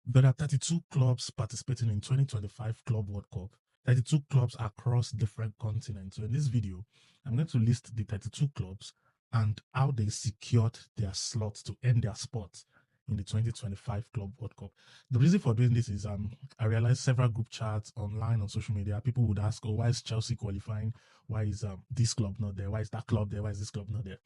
There are 32 clubs participating in 2025 Club World Cup, 32 clubs across different continents. So in this video, I'm going to list the 32 clubs and how they secured their slots to earn their spot in the 2025 Club World Cup. The reason for doing this is I realized several group chats online on social media, people would ask, oh, why is Chelsea qualifying? Why is this club not there? Why is that club there? Why is this club not there?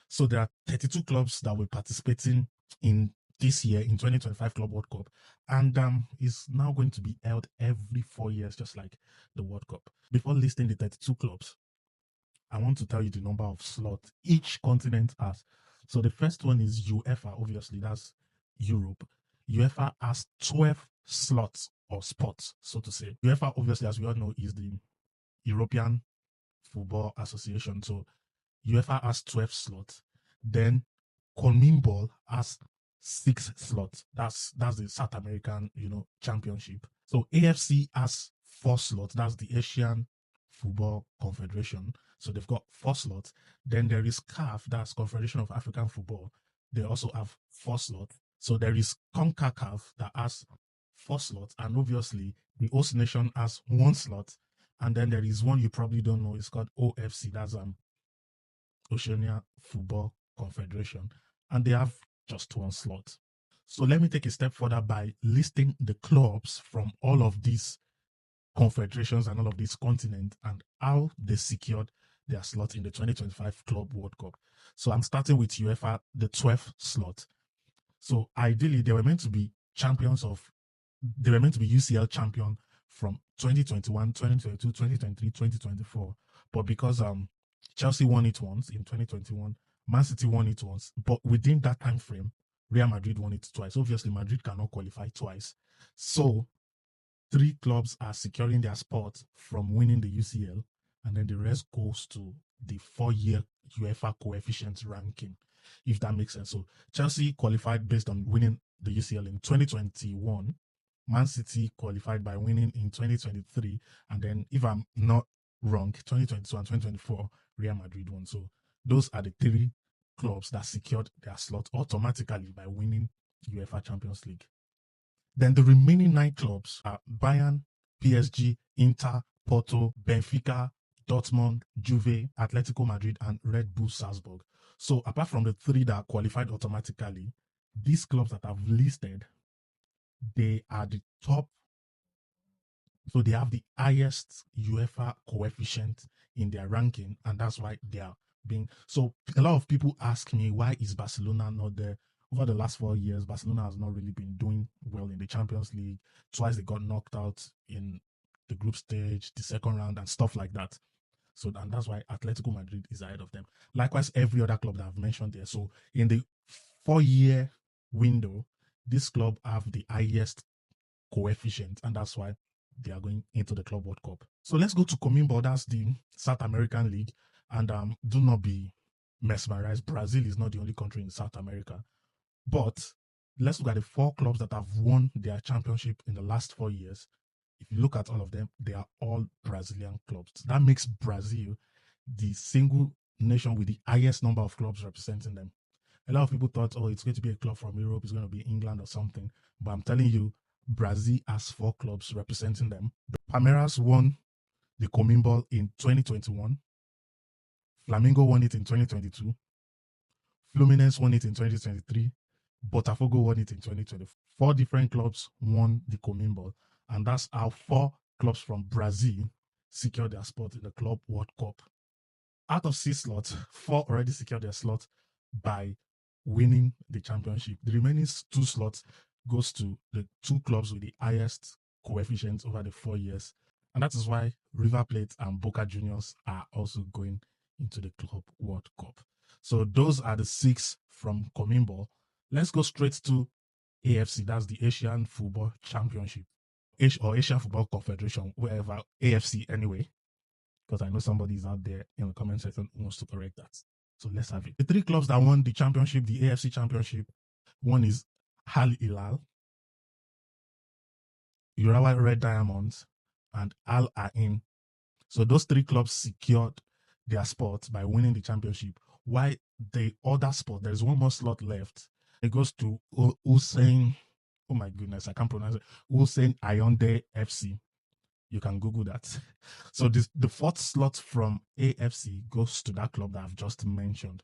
So there are 32 clubs that were participating in this year in 2025 Club World Cup, and is now going to be held every 4 years, just like the World Cup. Before listing the 32 clubs, I want to tell you the number of slots each continent has. So the first one is UEFA, obviously, that's Europe. UEFA has 12 slots or spots, so to say. UEFA, obviously, as we all know, is the European Football Association. So UEFA has 12 slots. Then CONMEBOL has 6 slots. That's the South American, championship. So AFC has 4 slots. That's the Asian Football Confederation. So they've got 4 slots. Then there is CAF, that's Confederation of African Football. They also have 4 slots. So there is CONCACAF that has 4 slots, and obviously the host nation has 1 slot. And then there is one you probably don't know. It's called OFC. That's Oceania Football Confederation, and they have just 1 slot. So let me take a step further by listing the clubs from all of these confederations and all of these continents and how they secured their slot in the 2025 Club World Cup. So I'm starting with UEFA, the 12th slot. So ideally, they were meant to be UCL champion from 2021, 2022, 2023, 2024. But because Chelsea won it once in 2021, Man City won it once, but within that time frame, Real Madrid won it twice. Obviously, Madrid cannot qualify twice. So 3 clubs are securing their spot from winning the UCL, and then the rest goes to the 4-year UEFA coefficient ranking, if that makes sense. So Chelsea qualified based on winning the UCL in 2021. Man City qualified by winning in 2023, and then, if I'm not wrong, 2022 and 2024, Real Madrid won. So those are the 3 clubs that secured their slot automatically by winning UEFA Champions League. Then the remaining 9 clubs are Bayern, PSG, Inter, Porto, Benfica, Dortmund, Juve, Atletico Madrid, and Red Bull Salzburg. So apart from the 3 that qualified automatically, these clubs that I've listed, they are the top. So they have the highest UEFA coefficient in their ranking, and that's why they are being. So a lot of people ask me, why is Barcelona not there? Over the last 4 years, Barcelona has not really been doing well in the Champions League. Twice they got knocked out in the group stage, the second round, and stuff like that. So, and that's why Atletico Madrid is ahead of them. Likewise, every other club that I've mentioned there. So in the 4-year window, this club have the highest coefficient, and that's why they are going into the Club World Cup. So let's go to CONMEBOL, that's the South American League, and do not be mesmerized. Brazil is not the only country in South America, but let's look at the 4 clubs that have won their championship in the last 4 years. If you look at all of them, they are all Brazilian clubs. That makes Brazil the single nation with the highest number of clubs representing them. A lot of people thought, oh, it's going to be a club from Europe, it's going to be England or something. But I'm telling you, Brazil has 4 clubs representing them. Palmeiras won the CONMEBOL in 2021. Flamengo won it in 2022. Fluminense won it in 2023. Botafogo won it in 2024. 4 different clubs won the CONMEBOL, and that's how 4 clubs from Brazil secured their spot in the Club World Cup. Out of 6 slots, 4 already secured their slot by winning the championship. The remaining 2 slots goes to the 2 clubs with the highest coefficients over the 4 years. And that is why River Plate and Boca Juniors are also going into the Club World Cup. So those are the 6 from CONMEBOL. Let's go straight to AFC, that's the Asian Football Championship, or Asian Football Confederation, wherever, AFC anyway, because I know somebody is out there in the comment section who wants to correct that. So let's have it. The 3 clubs that won the championship, the AFC Championship, one is Al Hilal, Urawa Red Diamonds, and Al Ain. So those 3 clubs secured their spot by winning the championship. Why the other spot, there's one more slot left. It goes to Hussein oh my goodness, I can't pronounce it. Hussein Ayonde FC. You can Google that. So the fourth slot from AFC goes to that club that I've just mentioned,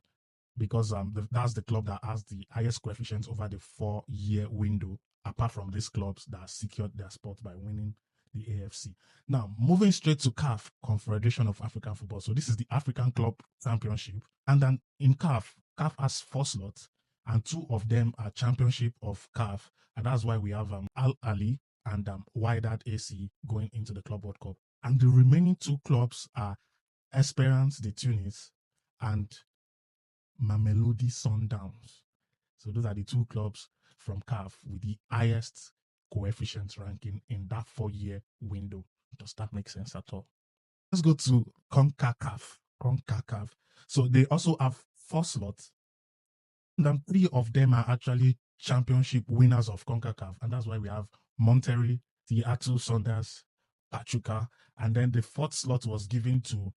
because that's the club that has the highest coefficients over the 4-year window, apart from these clubs that secured their spot by winning the AFC. Now, moving straight to CAF, Confederation of African Football. So this is the African Club Championship. And then in CAF has 4 slots, and 2 of them are Championship of CAF. And that's why we have Al Ali and Wydad AC going into the Club World Cup. And the remaining 2 clubs are Esperance de Tunis and Mamelodi Sundowns. So those are the 2 clubs from CAF with the highest coefficient ranking in that 4-year window. Does that make sense at all? Let's go to CONCACAF. CONCACAF. So they also have 4 slots. And then 3 of them are actually championship winners of CONCACAF. And that's why we have Monterrey, Seattle Sounders, Pachuca. And then the 4th slot was given to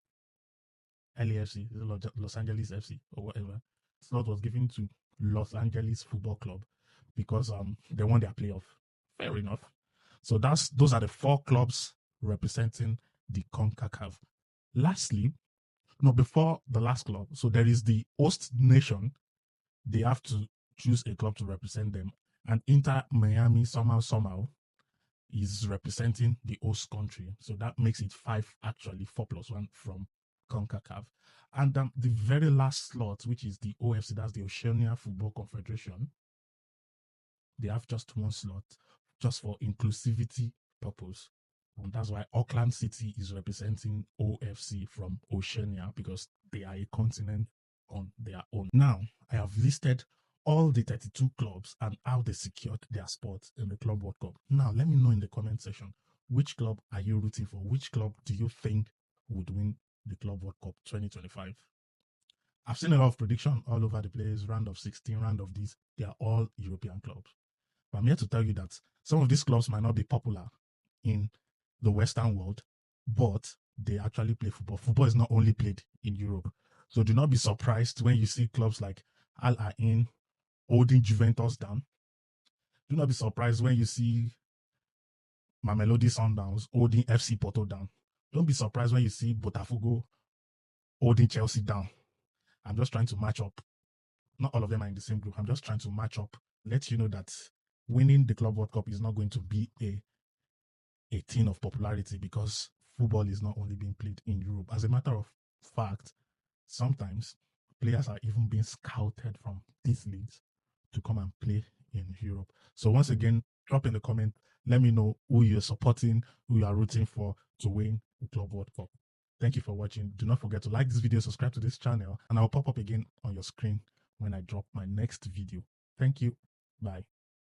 LAFC, Los Angeles FC, or whatever. Slot was given to Los Angeles Football Club because they won their playoff. Fair enough. So those are the 4 clubs representing the CONCACAF. Lastly, before the last club, so there is the host nation. They have to choose a club to represent them, and Inter Miami somehow is representing the host country. So that makes it 5, actually 4 plus 1 from CONCACAF. And the very last slot, which is the OFC, that's the Oceania Football Confederation, they have just 1 slot, just for inclusivity purpose. And that's why Auckland City is representing OFC from Oceania, because they are a continent on their own. Now, I have listed all the 32 clubs and how they secured their spot in the Club World Cup. Now, let me know in the comment section, which club are you rooting for? Which club do you think would win the Club World Cup 2025? I've seen a lot of prediction all over the place, round of 16, round of this. They are all European clubs. But I'm here to tell you that some of these clubs might not be popular in the Western world, but they actually play football. Football is not only played in Europe. So do not be surprised when you see clubs like Al Ain holding Juventus down. Do not be surprised when you see Mamelodi Sundowns holding FC Porto down. Don't be surprised when you see Botafogo holding Chelsea down. I'm just trying to match up. Not all of them are in the same group. I'm just trying to match up, let you know that winning the Club World Cup is not going to be a thing of popularity, because football is not only being played in Europe. As a matter of fact, sometimes players are even being scouted from these leagues to come and play in Europe. So once again, drop in the comment. Let me know who you're supporting, who you are rooting for to win the Club World Cup. Thank you for watching. Do not forget to like this video, subscribe to this channel, and I'll pop up again on your screen when I drop my next video. Thank you. Bye.